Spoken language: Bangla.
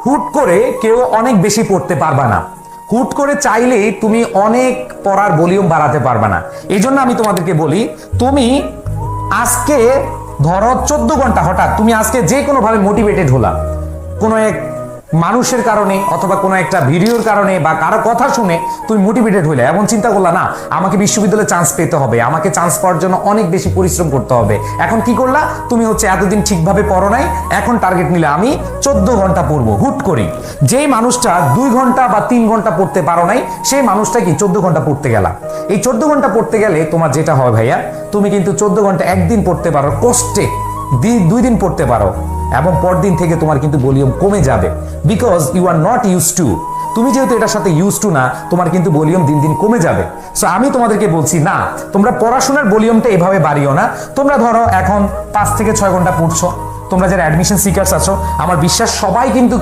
হুট করে কেউ অনেক বেশি পড়তে পারবা না। হুট করে চাইলেই তুমি অনেক পড়ার ভলিউম বাড়াতে পারবা না। এই জন্য আমি তোমাদেরকে বলি, তুমি আজকে ধরো 14 ঘন্টা, হঠাৎ তুমি আজকে যে কোনো ভাবে মোটিভেটেড হলা, কোনো এক মানুষের কারণে অথবা কোনো একটা ভিডিওর কারণে বা কারো কথা শুনে তুমি মোটিভেটেড হইলে, এমন চিন্তা করলা না আমাকে বিশ্ববিদ্যালয়ে চান্স পেতে হবে, আমাকে চান্স পাওয়ার জন্য অনেক বেশি পরিশ্রম করতে হবে। এখন কি করলা তুমি, হচ্ছে এতদিন ঠিকভাবে পড়ো নাই, এখন টার্গেট নিলে আমি 14 ঘন্টা পড়বো। হুট করে যেই মানুষটা 2 ঘন্টা বা 3 ঘন্টা পড়তে পারো নাই, সেই মানুষটা কি 14 ঘন্টা পড়তে গেলা। এই 14 ঘন্টা পড়তে গেলে তোমার যেটা হয় ভাইয়া, তুমি কিন্তু 14 ঘন্টা একদিন পড়তে পারো কষ্টে, 2 দিন পড়তে পারো, এবং পরদিন থেকে তোমার কিন্তু ভলিউম কমে যাবে, because you are not used to. তুমি যেহেতু এটার সাথে ইউজ টু না, তোমার কিন্তু ভলিউম দিন দিন কমে যাবে। সো আমি তোমাদেরকে বলছি না, তোমরা পড়াশোনার ভলিউমটা এভাবে বাড়িও না। তোমরা ধরো এখন 5 থেকে 6 ঘন্টা পড়ছো, তোমরা যারা অ্যাডমিশন সিকার্স আছো, আমার বিশ্বাস সবাই কিন্তু কি